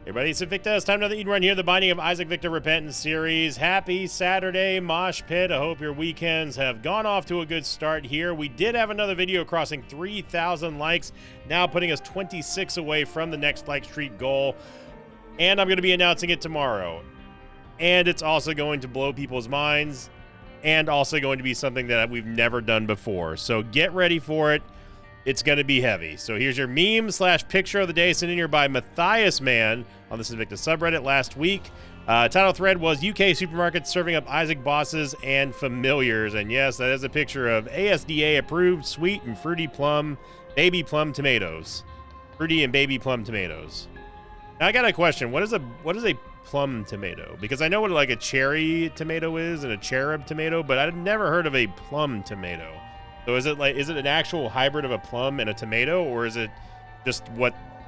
Everybody, it's Invicta. It's time for another Eden Run here, the Binding of Isaac Victor Repentance series. Happy Saturday, Mosh Pit. I hope your weekends have gone off to a good start here. We did have another video crossing 3,000 likes, now putting us 26 away from the next like streak goal. And I'm going to be announcing it tomorrow. And it's also going to blow people's minds, and also going to be something that we've never done before. So get ready for it. It's going to be heavy. So here's your meme / picture of the day sent in here by Matthias Man on this Invicta subreddit last week. Title thread was UK supermarkets serving up Isaac bosses and familiars. And yes, that is a picture of ASDA approved sweet and fruity baby plum tomatoes. Fruity and baby plum tomatoes. Now I got a question. What is a plum tomato? Because I know what like a cherry tomato is and a cherub tomato, but I've never heard of a plum tomato. So is it an actual hybrid of a plum and a tomato, or is it just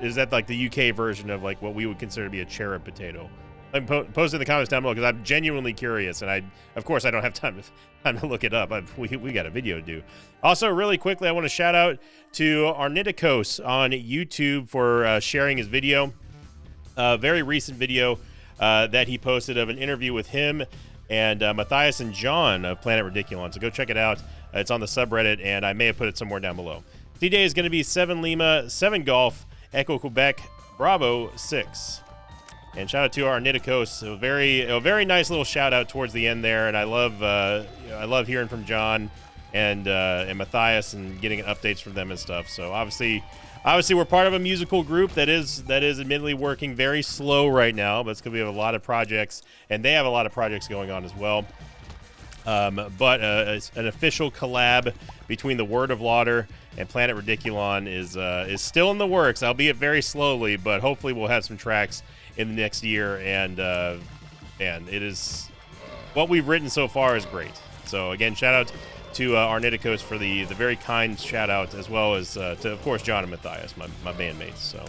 is that like the UK version of like what we would consider to be a cherub potato? Post in the comments down below because I'm genuinely curious, and of course I don't have time to look it up. We got a video to do. Also, really quickly, I want to shout out to Arnitikos on YouTube for sharing his video, a very recent video that he posted of an interview with him and Matthias and John of Planet Ridiculon. So go check it out. It's on the subreddit, and I may have put it somewhere down below. D-Day is going to be 7 Lima, 7 Golf, Echo Quebec, Bravo 6. And shout out to our Arnitikos. A very nice little shout out towards the end there, and I love hearing from John and Matthias and getting updates from them and stuff. So obviously we're part of a musical group that is admittedly working very slow right now, but it's going to be a lot of projects, and they have a lot of projects going on as well. But an official collab between the Word of Lauder and Planet Ridiculon is still in the works, albeit very slowly, but hopefully we'll have some tracks in the next year, and it is what we've written so far is great. So again, shout out to Arnitikos for the very kind shout out, as well as to of course John and Matthias, my bandmates. So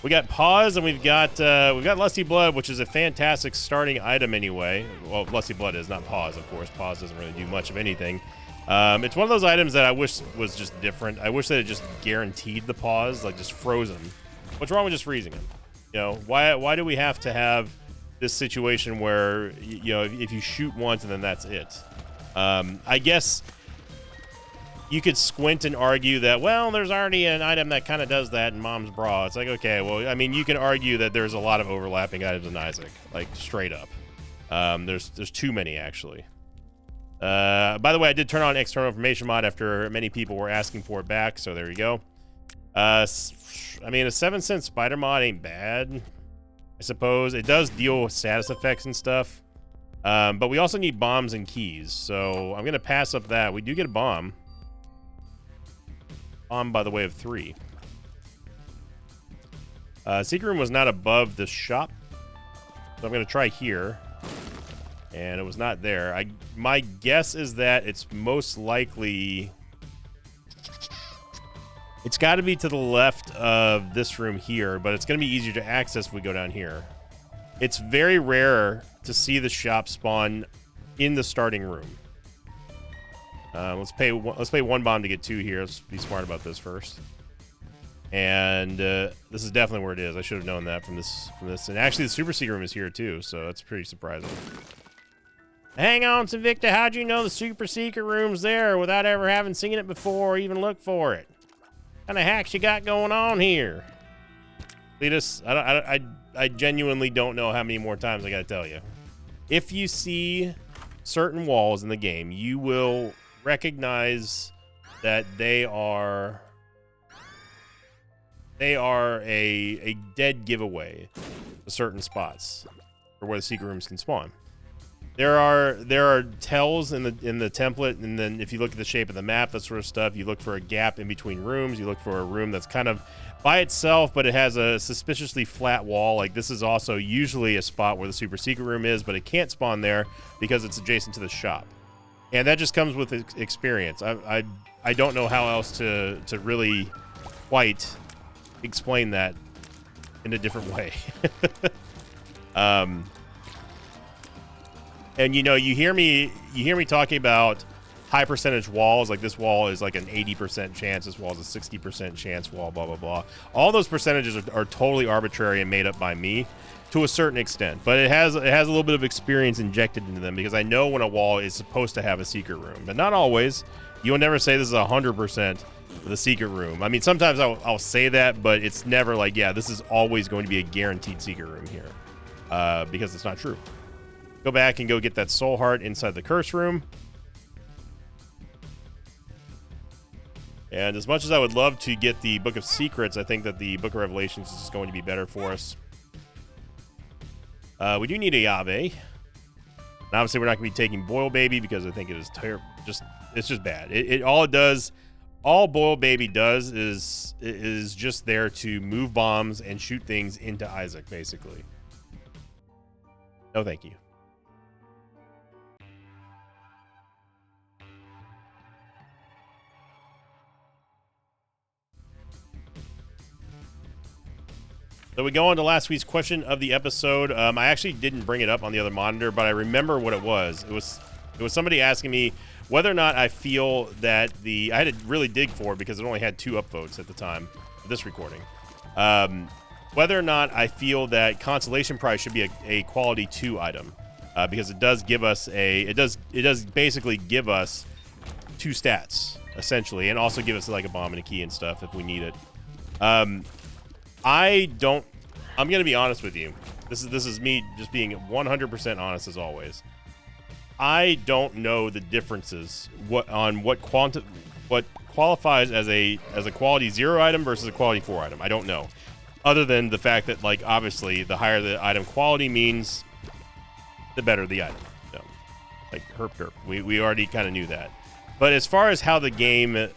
we got Pause, and we've got Lusty Blood, which is a fantastic starting item anyway. Well, Lusty Blood is not Pause, of course. Pause doesn't really do much of anything. It's one of those items that I wish was just different. I wish that it just guaranteed the Pause, like just frozen. What's wrong with just freezing him? You know, why do we have to have this situation where, you know, if you shoot once and then that's it? I guess you could squint and argue that, well, there's already an item that kind of does that in Mom's Bra. It's like, okay, well, I mean, you can argue that there's a lot of overlapping items in Isaac, like straight up. There's too many, actually. By the way, I did turn on external information mod after many people were asking for it back, so there you go. I mean, a 7-cent spider mod ain't bad, I suppose. It does deal with status effects and stuff. But we also need bombs and keys, so I'm going to pass up that. We do get a bomb. Bomb by the way of 3. Secret room was not above the shop, so I'm going to try here. And it was not there. My guess is that it's most likely... It's got to be to the left of this room here, but it's going to be easier to access if we go down here. It's very rare to see the shop spawn in the starting room. Let's pay 1 bomb to get 2 here. Let's be smart about this first. And this is definitely where it is. I should have known that from this. And actually, the super secret room is here too, so that's pretty surprising. Hang on, Invicta. How'd you know the super secret room's there without ever having seen it before or even looked for it? What kind of hacks you got going on here? Cletus, I genuinely don't know how many more times I gotta tell you. If you see certain walls in the game, you will recognize that they are a dead giveaway to certain spots or where the secret rooms can spawn. There are tells in the template, and then if you look at the shape of the map, that sort of stuff, you look for a gap in between rooms. You look for a room that's kind of by itself, but it has a suspiciously flat wall. Like this is also usually a spot where the super secret room is, but it can't spawn there because it's adjacent to the shop. And that just comes with experience. I don't know how else to really quite explain that in a different way. And you know, you hear me talking about high percentage walls, like this wall is like an 80% chance, this wall is a 60% chance wall, blah, blah, blah. All those percentages are totally arbitrary and made up by me to a certain extent, but it has a little bit of experience injected into them because I know when a wall is supposed to have a secret room, but not always. You'll never say this is 100% the secret room. I mean, sometimes I'll say that, but it's never like, yeah, this is always going to be a guaranteed secret room here, because it's not true. Go back and go get that soul heart inside the curse room. And as much as I would love to get the Book of Secrets, I think that the Book of Revelations is going to be better for us. We do need a Yahweh. And obviously, we're not going to be taking Boil Baby because I think it is terrible. It's just bad. All Boil Baby does is just there to move bombs and shoot things into Isaac, basically. No, thank you. So we go on to last week's question of the episode. I actually didn't bring it up on the other monitor, but I remember what it was. It was somebody asking me whether or not I feel that I had to really dig for it because it only had 2 upvotes at the time of this recording. Whether or not I feel that Consolation Prize should be a quality 2 item, because it does give us it does basically give us 2 stats essentially, and also give us like a bomb and a key and stuff if we need it. I'm going to be honest with you. This is me just being 100% honest as always. I don't know the differences what qualifies as a quality 0 item versus a quality 4 item. I don't know. Other than the fact that, like, obviously the higher the item quality means the better the item. No. Like herp. We already kind of knew that. But as far as how the game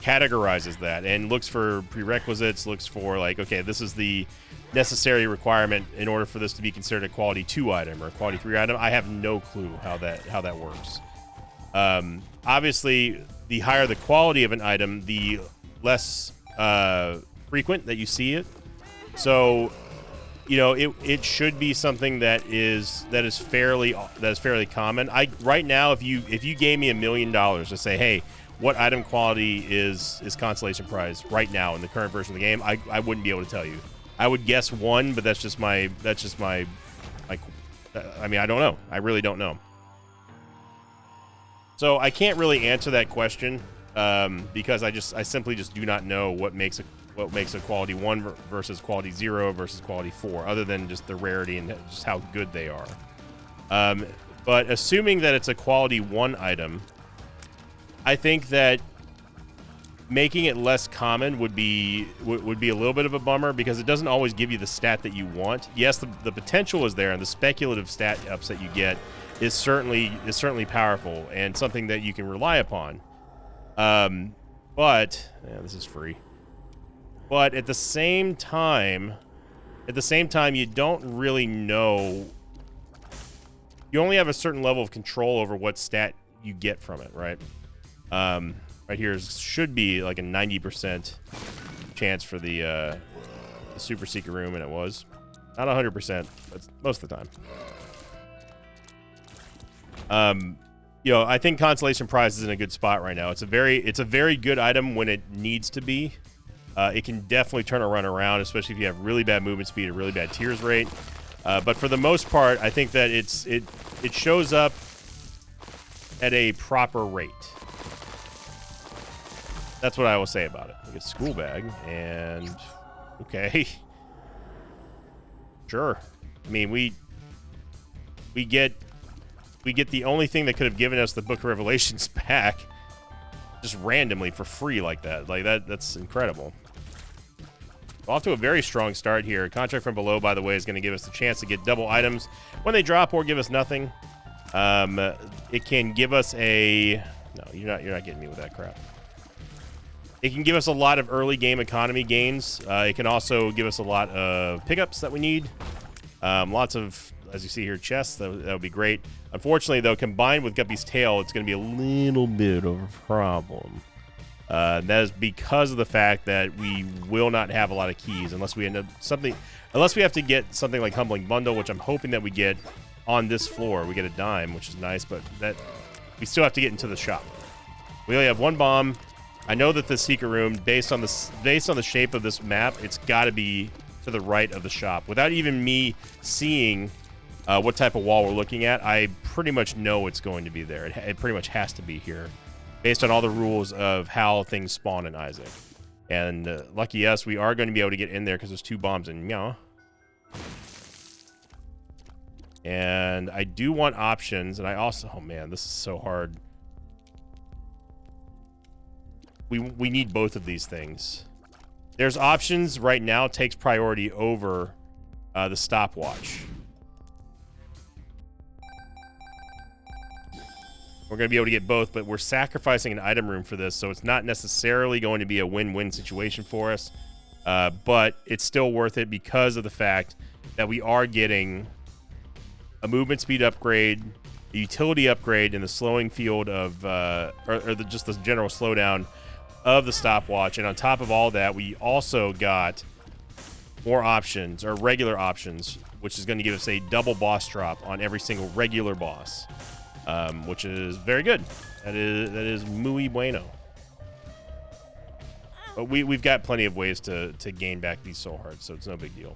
categorizes that and looks for prerequisites, looks for like, okay, this is the necessary requirement in order for this to be considered a quality 2 item or a quality 3 item, I have no clue how that works. Obviously, the higher the quality of an item, the less frequent that you see it. So, you know, it should be something that is fairly common. Right now, if you gave me $1 million to say, hey, what item quality is Consolation Prize right now in the current version of the game, I wouldn't be able to tell you. I would guess 1, but that's just my I mean, I don't know. I really don't know. So I can't really answer that question because I simply just do not know what makes a quality 1 versus quality 0 versus quality 4, other than just the rarity and just how good they are. But assuming that it's a quality 1 item, I think that making it less common would be a little bit of a bummer because it doesn't always give you the stat that you want. Yes, the potential is there, and the speculative stat ups that you get is certainly powerful and something that you can rely upon. But this is free. But at the same time, you don't really know. You only have a certain level of control over what stat you get from it, right? Right here should be like a 90% chance for the super secret room, and it was not 100%, but most of the time. You know, I think Consolation Prize is in a good spot right now. It's a very good item when it needs to be. It can definitely turn a run around, especially if you have really bad movement speed or really bad tears rate. But for the most part, I think that it shows up at a proper rate. That's what I will say about it. We get school bag, and okay, sure. I mean, we get the only thing that could have given us the Book of Revelations back just randomly for free like that. Like that's incredible. Off to a very strong start here. Contract from Below, by the way, is going to give us the chance to get double items when they drop or give us nothing. It can give us a no. You're not getting me with that crap. It can give us a lot of early game economy gains. It can also give us a lot of pickups that we need. Lots of, as you see here, chests. That would be great. Unfortunately, though, combined with Guppy's tail, it's going to be a little bit of a problem. That is because of the fact that we will not have a lot of keys unless we have to get something like Humbling Bundle, which I'm hoping that we get on this floor. We get a dime, which is nice, but that we still have to get into the shop. We only have one bomb. I know that the secret room, based on the shape of this map, it's got to be to the right of the shop. Without even me seeing what type of wall we're looking at, I pretty much know it's going to be there. It pretty much has to be here, based on all the rules of how things spawn in Isaac. And lucky us, we are going to be able to get in there because there's 2 bombs in Meow. And I do want options, and I also... Oh, man, this is so hard. We need both of these things. There's options right now, takes priority over the stopwatch. We're going to be able to get both, but we're sacrificing an item room for this, so it's not necessarily going to be a win-win situation for us. But it's still worth it because of the fact that we are getting a movement speed upgrade, a utility upgrade, and the slowing field of, just the general slowdown of the stopwatch. And on top of all that, we also got more options, or regular options, which is going to give us a double boss drop on every single regular boss, which is very good. That is muy bueno. But we've got plenty of ways to gain back these soul hearts, so it's no big deal.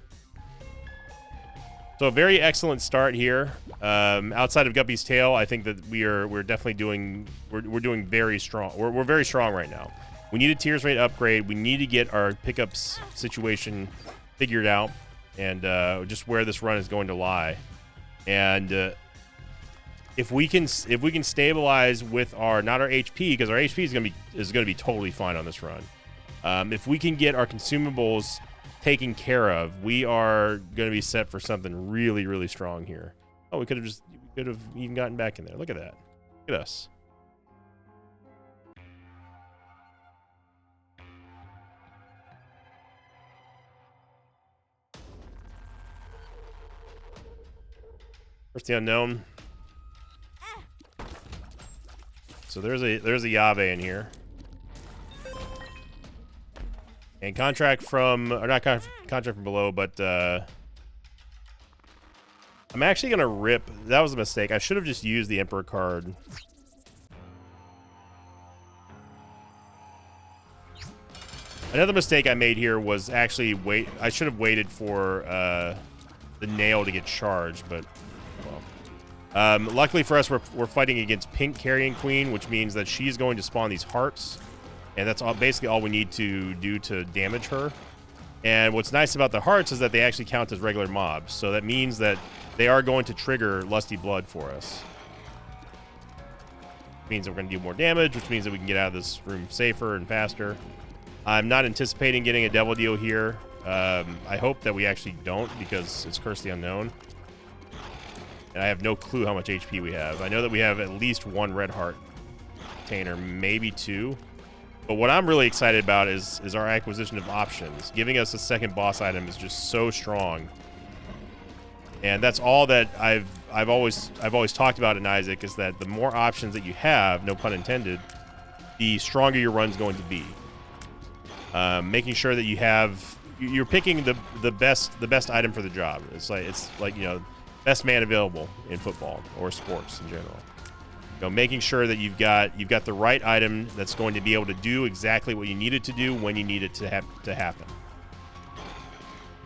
So a very excellent start here. Outside of Guppy's Tail, I think that we're definitely doing very strong. We're very strong right now. We need a Tears rate upgrade. We need to get our pickups situation figured out, and just where this run is going to lie. And if we can stabilize with not our HP, because our HP is going to be totally fine on this run. If we can get our consumables taken care of, we are going to be set for something really, really strong here. Oh, we could have even gotten back in there. Look at that. Look at us. First the unknown. So there's a Yave in here. And contract from, or not contract from below, but I'm actually gonna rip. That was a mistake. I should have just used the Emperor card. Another mistake I made here was actually I should have waited for the nail to get charged, but well. Luckily for us, we're fighting against Pink Carrion Queen, which means that she's going to spawn these hearts. And that's basically all we need to do to damage her. And what's nice about the hearts is that they actually count as regular mobs. So that means that they are going to trigger Lusty Blood for us. It means that we're going to do more damage, which means that we can get out of this room safer and faster. I'm not anticipating getting a Devil Deal here. I hope that we actually don't, because it's Curse the Unknown. And I have no clue how much HP we have. I know that we have at least 1 red heart container, maybe 2. But what I'm really excited about is our acquisition of options. Giving us a second boss item is just so strong. And that's all that I've always talked about in Isaac, is that the more options that you have, no pun intended, the stronger your run's going to be. Making sure that you're picking the best item for the job. It's like you know, best man available in football or sports in general. You know, making sure that you've got the right item that's going to be able to do exactly what you need it to do when you need it to happen.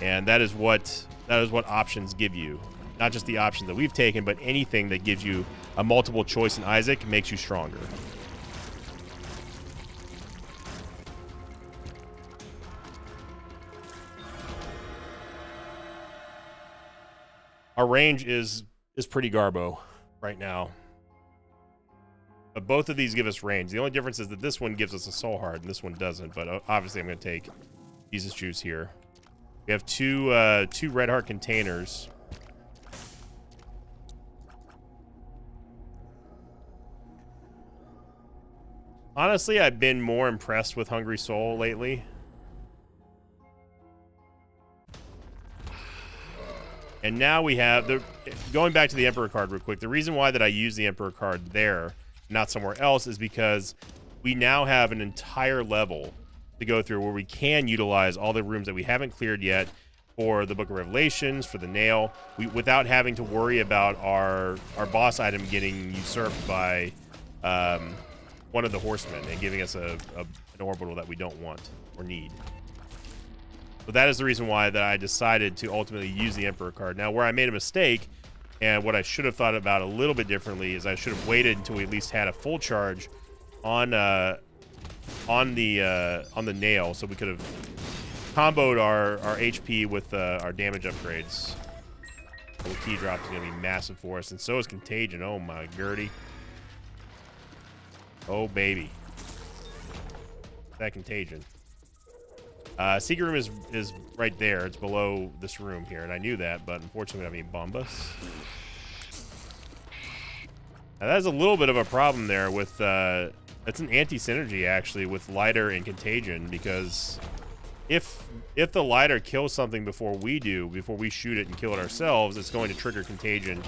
And that is what options give you. Not just the option that we've taken, but anything that gives you a multiple choice in Isaac makes you stronger. Our range is pretty garbo right now. But both of these give us range. The only difference is that this one gives us a soul heart and this one doesn't. But obviously I'm going to take Jesus Juice here. We have two red heart containers. Honestly, I've been more impressed with Hungry Soul lately. And now we have going back to the Emperor card real quick. The reason why that I use the Emperor card there, not somewhere else, is because we now have an entire level to go through where we can utilize all the rooms that we haven't cleared yet for the Book of Revelations, for the nail, without having to worry about our boss item getting usurped by one of the horsemen and giving us an orbital that we don't want or need. So that is the reason why that I decided to ultimately use the Emperor card. Now, where I made a mistake, and what I should have thought about a little bit differently, is I should have waited until we at least had a full charge on the nail, so we could have comboed our HP with our damage upgrades. The key drop is going to be massive for us, and so is Contagion. Oh my Gertie. Oh baby. That Contagion. Secret room is right there. It's below this room here, and I knew that, but unfortunately we don't have any bombas. Now that is a little bit of a problem there with that's an anti-synergy actually with Lighter and Contagion, because if the Lighter kills something before we shoot it and kill it ourselves, it's going to trigger Contagion,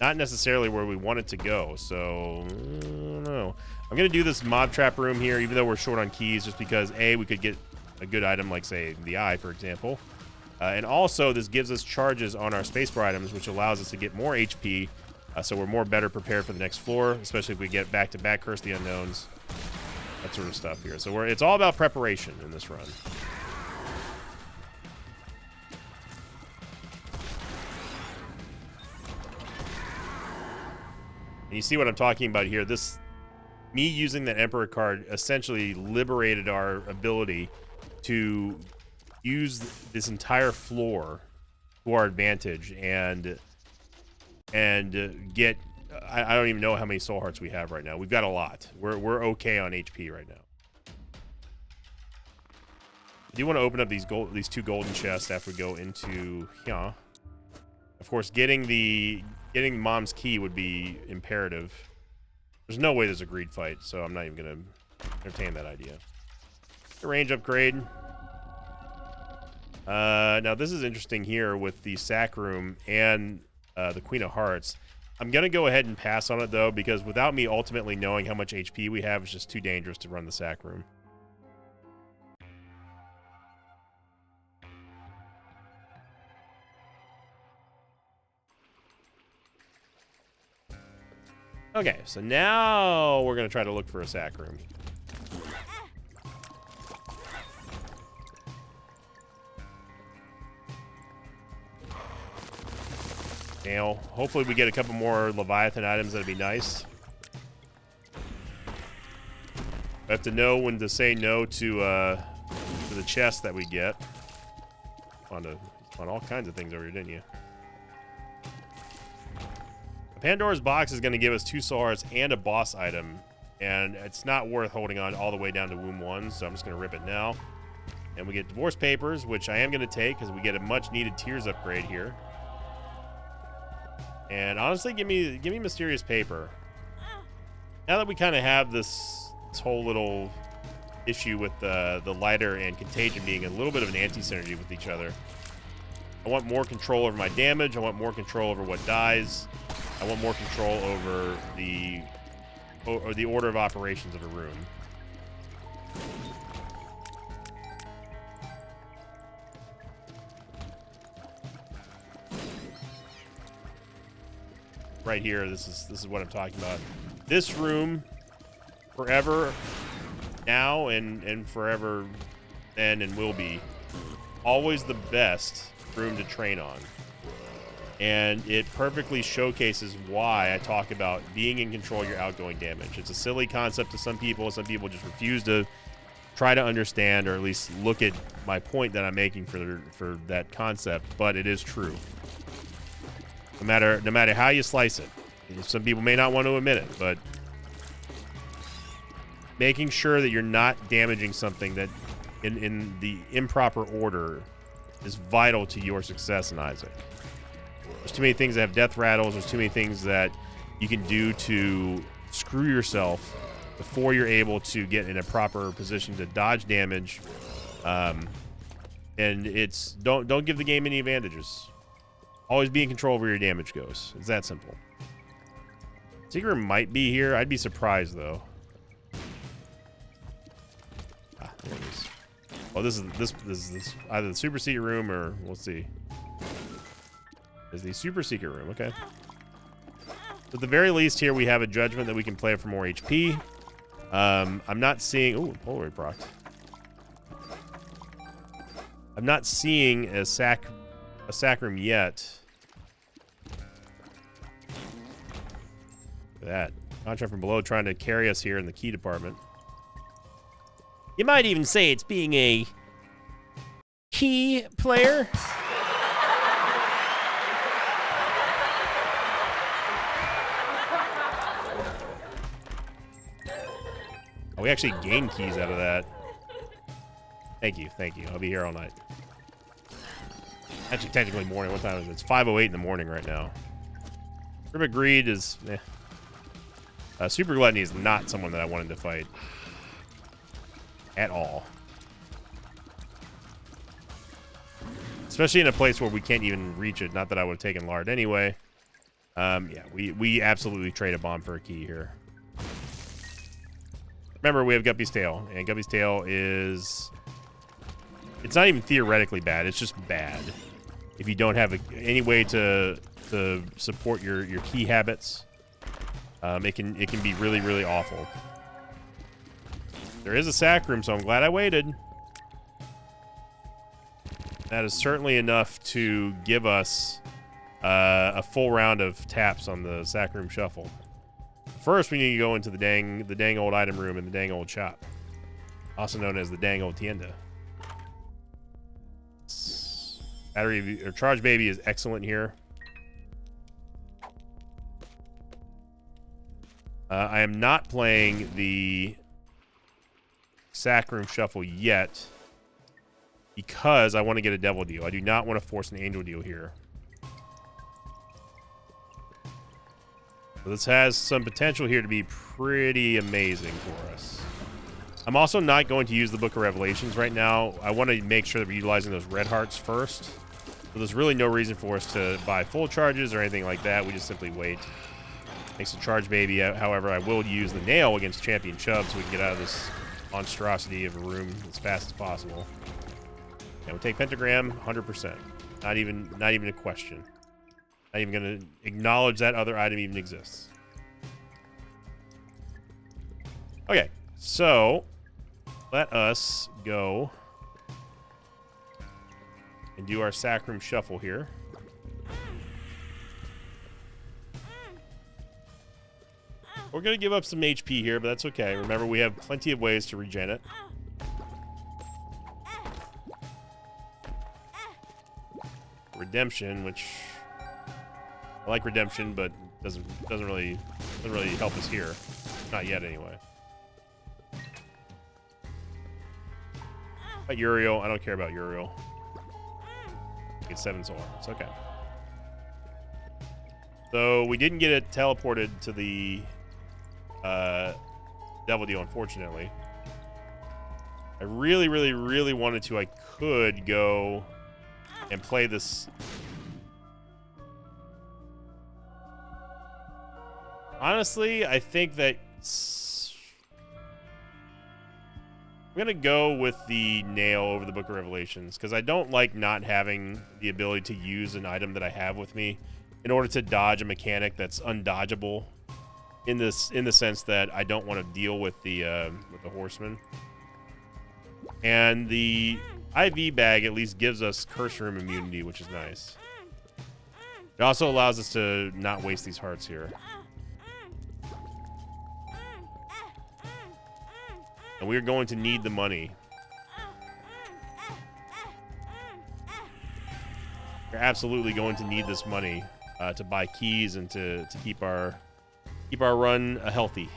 not necessarily where we want it to go. So I don't know. I'm gonna do this mob trap room here, even though we're short on keys, just because we could get a good item like, say, the eye, for example. And also, this gives us charges on our spacebar items, which allows us to get more HP, so we're better prepared for the next floor, especially if we get back-to-back Curse of the Unknowns, that sort of stuff here. So it's all about preparation in this run. And you see what I'm talking about here. Me using that Emperor card essentially liberated our ability to use this entire floor to our advantage and get, I don't even know how many soul hearts we have right now. We've got a lot. We're okay on HP right now. I do want to open up these two golden chests after we go into here. Of course, getting Mom's key would be imperative. There's no way there's a greed fight, so I'm not even gonna entertain that idea. The range upgrade. Now this is interesting here with the sack room and the Queen of Hearts. I'm gonna go ahead and pass on it though, because without me ultimately knowing how much HP we have, it's just too dangerous to run the sack room. Okay, so now we're gonna try to look for a sack room. Now, hopefully we get a couple more Leviathan items. That'd be nice. I have to know when to say no to the chest that we get. On all kinds of things over here, didn't you? Pandora's box is going to give us 2 soul hearts and a boss item, and it's not worth holding on all the way down to Womb 1, so I'm just going to rip it now. And we get Divorce Papers, which I am going to take because we get a much-needed Tears upgrade here. And honestly, give me Mysterious Paper. Now that we kind of have this whole little issue with the Lighter and Contagion being a little bit of an anti-synergy with each other, I want more control over my damage. I want more control over what dies. I want more control over the order of operations of a room. Right here, this is what I'm talking about. This room, forever, now and forever, then and will be always the best room to train on. And it perfectly showcases why I talk about being in control of your outgoing damage. It's a silly concept to some people. Some people just refuse to try to understand or at least look at my point that I'm making for that concept, but it is true. No matter how you slice it. Some people may not want to admit it, but making sure that you're not damaging something that in the improper order is vital to your success in Isaac. There's too many things that have death rattles. There's too many things that you can do to screw yourself before you're able to get in a proper position to dodge damage. And it's don't give the game any advantages. Always be in control of where your damage goes. It's that simple. Secret room might be here. I'd be surprised though. There it is. Oh, this is either the super secret room or we'll see. Is the super secret room, okay. At the very least here we have a judgment that we can play for more HP. I'm not seeing... Ooh, Polaroid proc. I'm not seeing a sac room yet. Look at that. Contract from below trying to carry us here in the key department. You might even say it's being a key player. Oh, we actually gained keys out of that. Thank you, thank you. I'll be here all night. Actually, technically morning. What time is it? It's 5:08 in the morning right now. Rhythmic Greed is... Super Gluttony is not someone that I wanted to fight. At all. Especially in a place where we can't even reach it. Not that I would have taken Lard anyway. Yeah, we absolutely trade a bomb for a key here. Remember, we have Guppy's Tail. And Guppy's Tail is... It's not even theoretically bad. It's just bad. If you don't have any way to support your key habits, it can be really, really awful. There is a sac room, so I'm glad I waited. That is certainly enough to give us a full round of taps on the sac room shuffle. First, we need to go into the dang old item room and the dang old shop, also known as the dang old tienda. Battery or Charge Baby is excellent here. I am not playing the sac room shuffle yet because I want to get a devil deal. I do not want to force an angel deal here. So this has some potential here to be pretty amazing for us. I'm also not going to use the Book of Revelations right now. I want to make sure that we're utilizing those red hearts first. So there's really no reason for us to buy full charges or anything like that. We just simply wait. Thanks to Charge Baby. However, I will use the nail against Champion Chubb so we can get out of this monstrosity of a room as fast as possible. And we take Pentagram 100%. Not even a question. Not even going to acknowledge that other item even exists. Okay, so let us go and do our sac room shuffle here. We're going to give up some HP here, but that's okay. Remember, we have plenty of ways to regen it. Redemption, which I like redemption, but doesn't really help us here. Not yet, anyway. But Uriel, I don't care about Uriel. Get 7 soul. It's okay. So we didn't get it teleported to the devil deal, unfortunately. I really, really, really wanted to. I could go and play this. Honestly, I think that I'm going to go with the nail over the Book of Revelations because I don't like not having the ability to use an item that I have with me in order to dodge a mechanic that's undodgeable in the sense that I don't want to deal with the horseman. And the IV bag at least gives us curse room immunity, which is nice. It also allows us to not waste these hearts here. And we're going to need the money. We're absolutely going to need this money to buy keys and to keep our run healthy.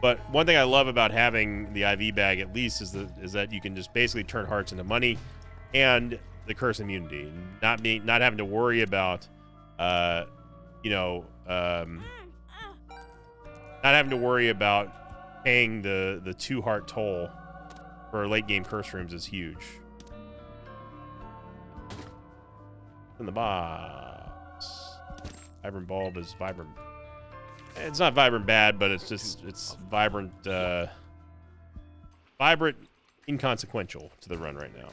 But one thing I love about having the IV bag at least is that you can just basically turn hearts into money and the curse immunity, not having to worry about not having to worry about paying the 2 heart toll for late game curse rooms is huge. In the box, Vibrant Bulb is vibrant. It's not vibrant bad, but it's vibrant, vibrant inconsequential to the run right now.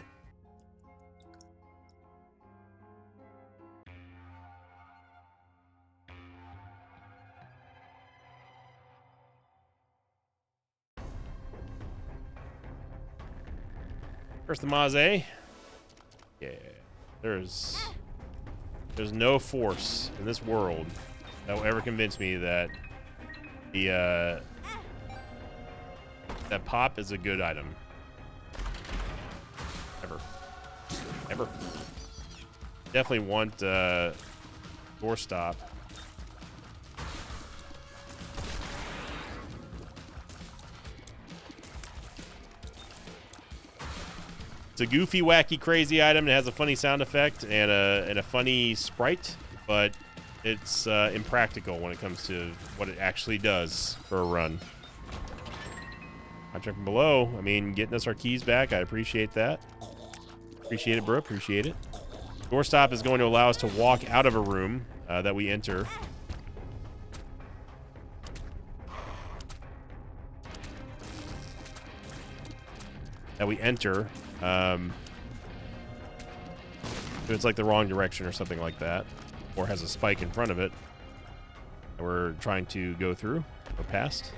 First the Maze. Yeah. There's no force in this world that will ever convince me that the that pop is a good item. Ever. Definitely want doorstop. It's a goofy, wacky, crazy item. It has a funny sound effect and a funny sprite, but it's impractical when it comes to what it actually does for a run. Contract from below. I mean, getting us our keys back. I appreciate that. Appreciate it, bro. Appreciate it. Doorstop is going to allow us to walk out of a room that we enter. If it's like the wrong direction or something like that, or has a spike in front of it, and we're trying to go through or past.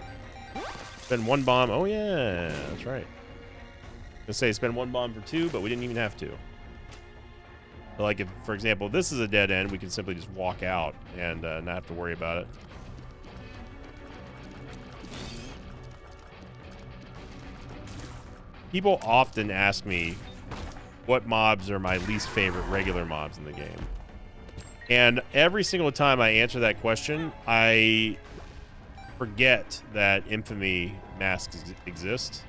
Spend 1 bomb. Oh yeah, that's right. Let's say spend 1 bomb for 2, but we didn't even have to. So like if, for example, this is a dead end, we can simply just walk out and not have to worry about it. People often ask me what mobs are my least favorite regular mobs in the game. And every single time I answer that question, I forget that infamy masks exist.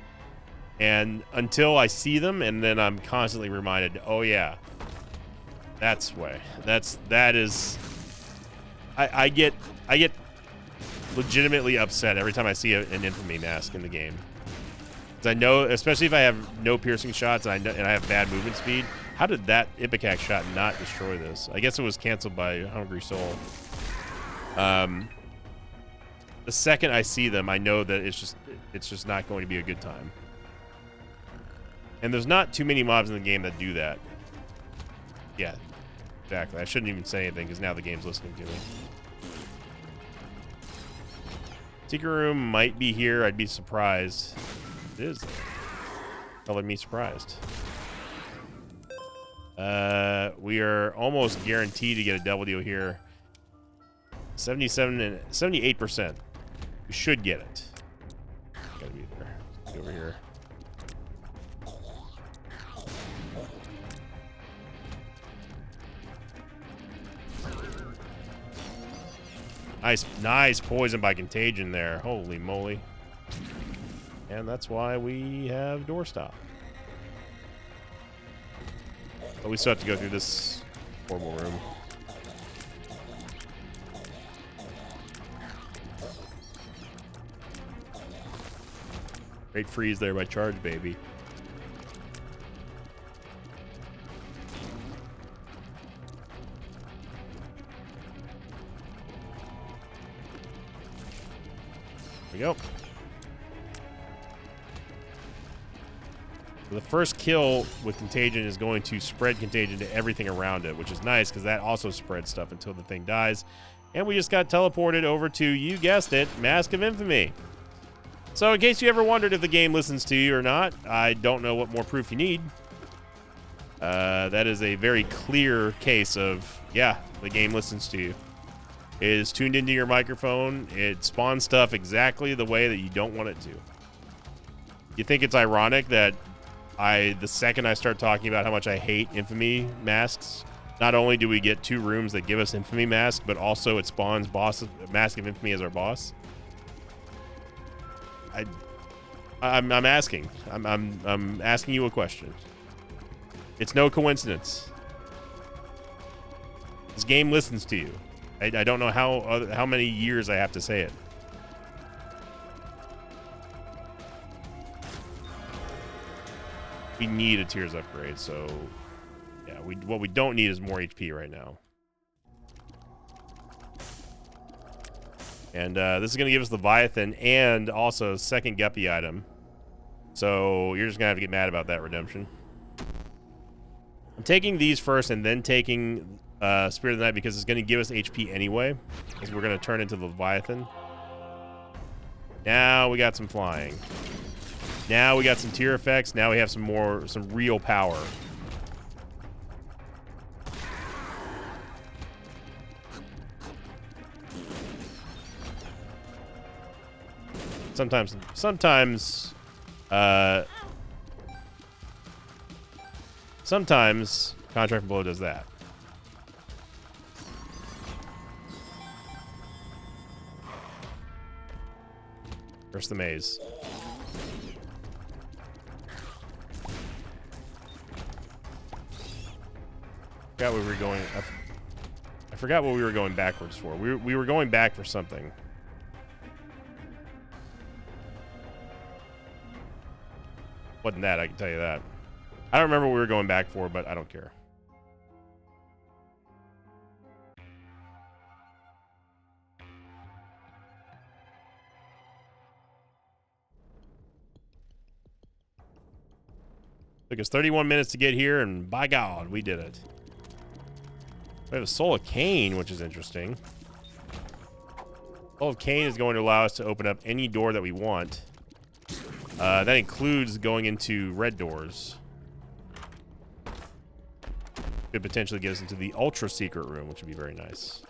And until I see them, and then I'm constantly reminded, oh yeah, that's way. That is. I get legitimately upset every time I see an infamy mask in the game. Because I know, especially if I have no piercing shots and I have bad movement speed, how did that Ipecac shot not destroy this? I guess it was canceled by Hungry Soul. The second I see them, I know that it's just not going to be a good time. And there's not too many mobs in the game that do that. Yeah, exactly. I shouldn't even say anything because now the game's listening to me. Secret room might be here. I'd be surprised. It is. Color me surprised. We are almost guaranteed to get a double deal here. 77 and 78%. We should get it. Gotta be there. Let's go over here. Nice poison by contagion there. Holy moly. And that's why we have doorstop. But we still have to go through this horrible room. Great freeze there by Charge Baby. There we go. So the first kill with Contagion is going to spread Contagion to everything around it, which is nice because that also spreads stuff until the thing dies. And we just got teleported over to, you guessed it, Mask of Infamy. So in case you ever wondered if the game listens to you or not, I don't know what more proof you need. That is a very clear case of, yeah, the game listens to you. It is tuned into your microphone. It spawns stuff exactly the way that you don't want it to. You think it's ironic that the second I start talking about how much I hate Infamy masks, not only do we get 2 rooms that give us Infamy mask, but also it spawns Mask of Infamy as our boss. I'm asking. I'm asking you a question. It's no coincidence. This game listens to you. I don't know how many years I have to say it. We need a Tears upgrade, so yeah. What we don't need is more HP right now. And this is going to give us Leviathan and also second Guppy item. So you're just going to have to get mad about that, Redemption. I'm taking these first and then taking Spirit of the Night because it's going to give us HP anyway. Because we're going to turn into the Leviathan. Now we got some flying. Now we got some tier effects. Now we have some real power. Sometimes Contract Blow does that. Where's the maze? I forgot where we were going. I forgot what we were going backwards for. We were going back for something. Wasn't that, I can tell you that. I don't remember what we were going back for, but I don't care. Took us 31 minutes to get here, and by God, we did it. We have a Soul of Cain, which is interesting. Soul of Cain is going to allow us to open up any door that we want. That includes going into red doors. Could potentially get us into the ultra secret room, which would be very nice.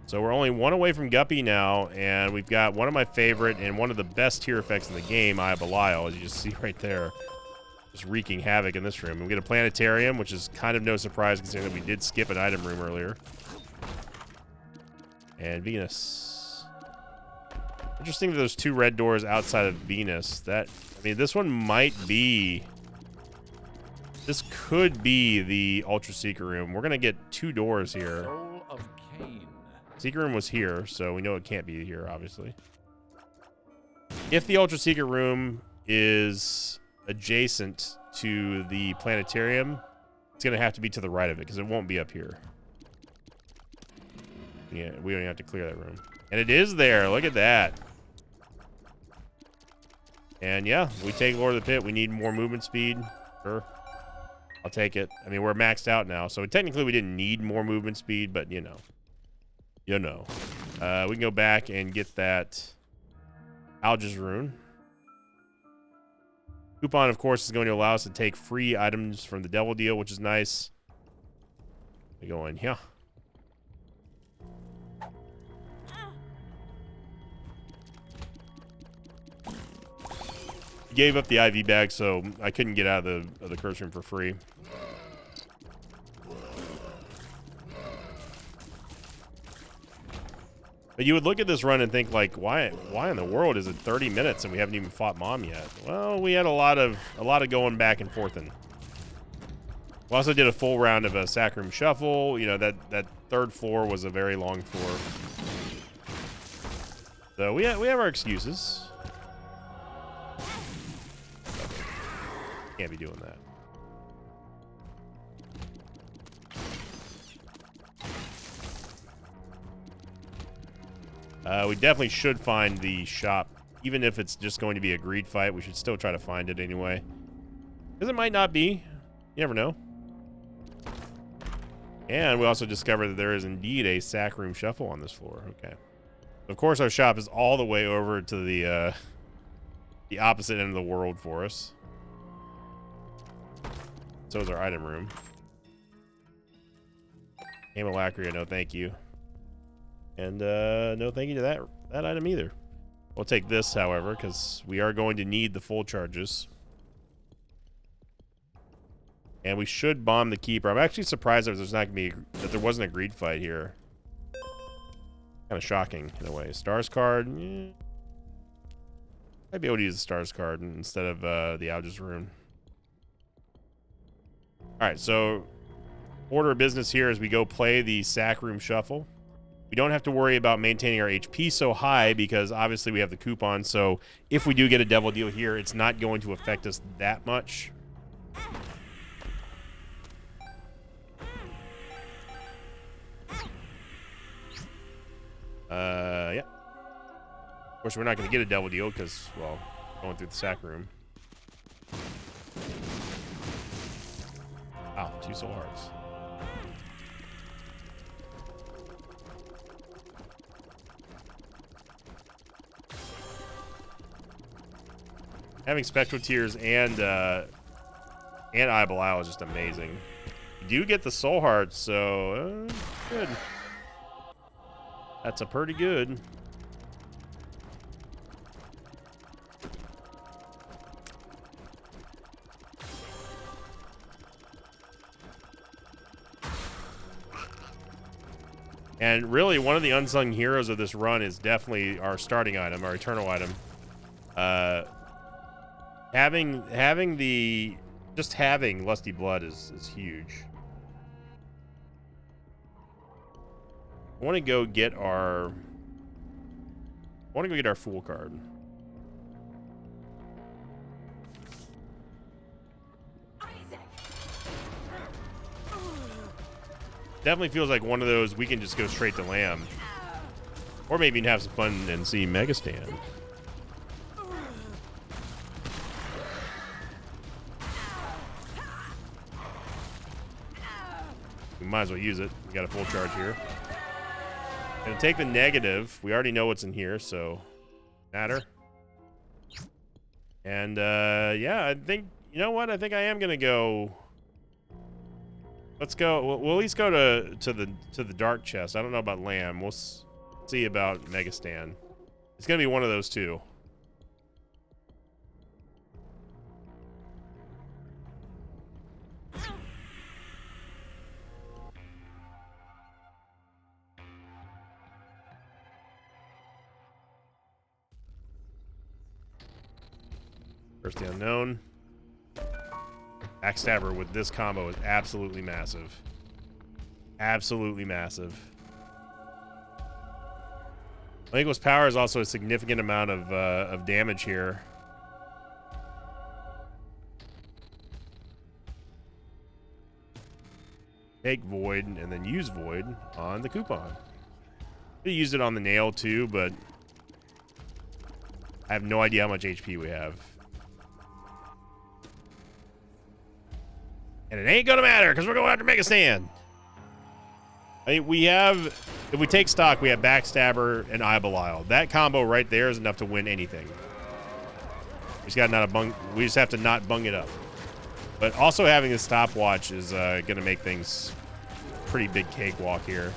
So we're only one away from Guppy now, and we've got one of my favorite and one of the best tier effects in the game, Eye of Belial, as you just see right there. Just wreaking havoc in this room. We get a planetarium, which is kind of no surprise considering that we did skip an item room earlier. And Venus. Interesting that there's two red doors outside of Venus. I mean, this one might be... This could be the Ultra Secret Room. We're going to get two doors here. Soul of Cain. Secret Room was here, so we know it can't be here, obviously. If the Ultra Secret Room is adjacent to the planetarium, it's going to have to be to the right of it, because it won't be up here. Yeah, we don't even have to clear that room. And it is there. Look at that. And yeah, we take Lord of the Pit. We need more movement speed. Sure. I'll take it. I mean, we're maxed out now, so technically we didn't need more movement speed, but you know. You know. We can go back and get that Algiz rune. Coupon, of course, is going to allow us to take free items from the Devil Deal, which is nice. We go in here. Gave up the IV bag, so I couldn't get out of the curse room for free. But you would look at this run and think, like, why in the world is it 30 minutes and we haven't even fought Mom yet? Well, we had a lot of going back and forth. And we also did a full round of a Sac Room Shuffle. You know, that third floor was a very long floor. So we have our excuses. Can't be doing that. We definitely should find the shop. Even if it's just going to be a greed fight, we should still try to find it anyway. Because it might not be. You never know. And we also discovered that there is indeed a Sac Room Shuffle on this floor. Okay. Of course, our shop is all the way over to the opposite end of the world for us. So is our item room. Amalacria, no thank you. And no thank you to that item either. We'll take this, however, because we are going to need the full charges. And we should bomb the Keeper. I'm actually surprised that there wasn't a greed fight here. Kind of shocking in a way. Stars card, yeah. I'd be able to use the Stars card instead of the Algiz rune. Alright, so order of business here as we go play the Sac Room Shuffle. We don't have to worry about maintaining our HP so high because obviously we have the coupon, so if we do get a Devil Deal here, it's not going to affect us that much. Yeah. Of course, we're not going to get a Devil Deal because, well, going through the Sac Room. Wow, 2 soul hearts. Having Spectral Tears and Eye Belial is just amazing. You do get the Soul Hearts, so good. That's a pretty good. And really, one of the unsung heroes of this run is definitely our starting item, our Eternal item. Having Lusty Blood is huge. I want to go get our Fool card. Definitely feels like one of those we can just go straight to Lamb. Or maybe have some fun and see Mega Stand. We might as well use it. We got a full charge here. Gonna take the negative. We already know what's in here, so matter. And yeah, I think, you know what? I think I am gonna go. Let's go. We'll at least go to the dark chest. I don't know about Lamb. We'll see about Mega Stand. It's gonna be one of those two. First the Unknown. Backstabber with this combo is absolutely massive. Absolutely massive. Linguist's Power is also a significant amount of damage here. Take Void and then use Void on the coupon. Could have used it on the nail too, but I have no idea how much HP we have. And it ain't gonna matter because we're going after Mega Stand. I mean, we have, if we take stock, we have Backstabber and Eye Belial. That combo right there is enough to win anything. We just have to not bung it up. But also having the stopwatch is gonna make things pretty big cakewalk here.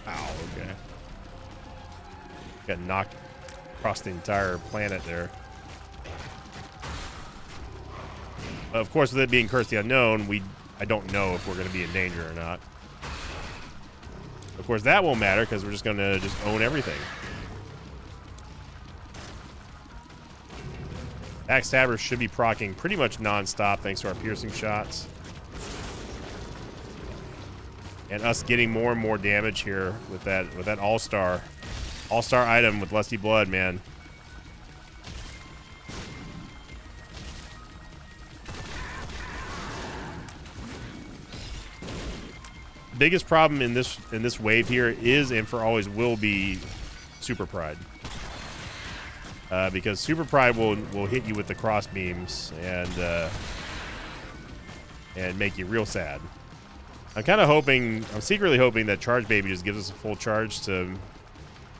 Ow, okay. Got knocked across the entire planet there. Of course, with it being Curse the Unknown, I don't know if we're going to be in danger or not. Of course, that won't matter because we're just going to just own everything. Backstabber should be proccing pretty much non-stop thanks to our piercing shots. And us getting more and more damage here with that all-star item with Lusty Blood, man. Biggest problem in this wave here is, and for always will be, Super Pride. Because Super Pride will hit you with the cross beams and make you real sad. I'm secretly hoping that Charge Baby just gives us a full charge to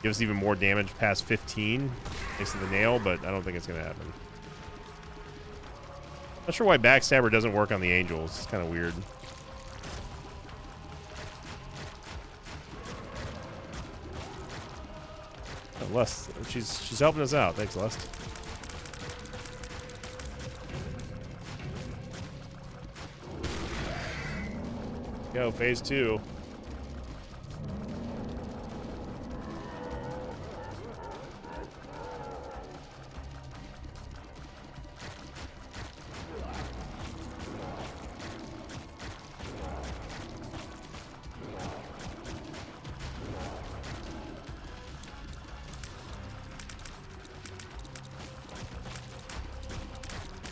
give us even more damage past 15 thanks to the nail, but I don't think it's going to happen. Not sure why Backstabber doesn't work on the Angels. It's kind of weird. Oh, Lust, she's helping us out. Thanks, Lust. Go, phase 2.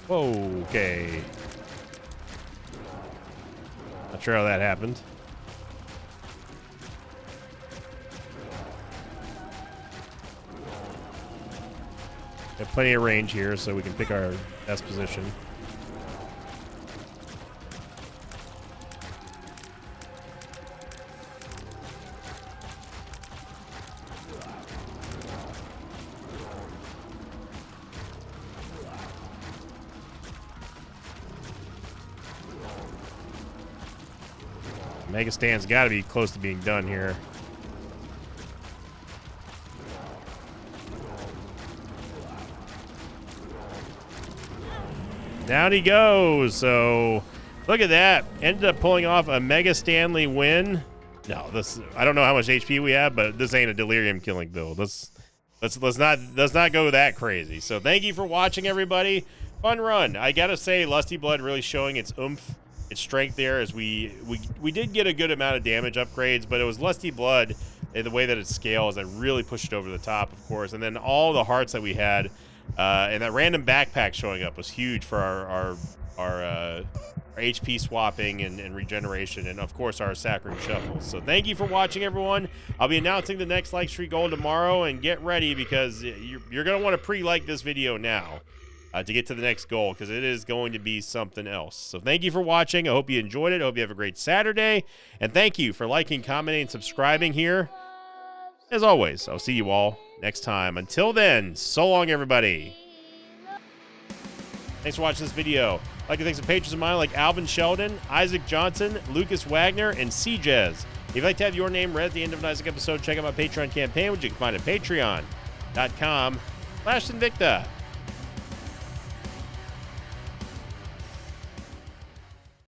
Whoa, okay. Not sure how that happened. We have plenty of range here, so we can pick our best position. Mega Stand's got to be close to being done here. Down he goes. So look at that. Ended up pulling off a Mega Stanley win. No, this, I don't know how much HP we have, but this ain't a delirium killing build. Let's not go that crazy. So thank you for watching, everybody. Fun run. I gotta say, Lusty Blood really showing its oomph, its strength there, as we did get a good amount of damage upgrades, but it was Lusty Blood and the way that it scales that really pushed it over the top, of course. And then all the hearts that we had, and that random backpack showing up was huge for our HP swapping and regeneration, and of course our Saccharine Shuffles. So thank you for watching, everyone. I'll be announcing the next like streak goal tomorrow, and get ready because you're going to want to pre-like this video now to get to the next goal, because it is going to be something else. So thank you for watching. I hope you enjoyed it. I hope you have a great Saturday, and thank you for liking, commenting, and subscribing here. As always, I'll see you all next time. Until then, so long, everybody. Thanks for watching this video. I'd like to thank some patrons of mine like Alvin Sheldon, Isaac Johnson, Lucas Wagner, and CJez. If you'd like to have your name read at the end of an Isaac episode, check out my Patreon campaign, which you can find at patreon.com/Sinvicta.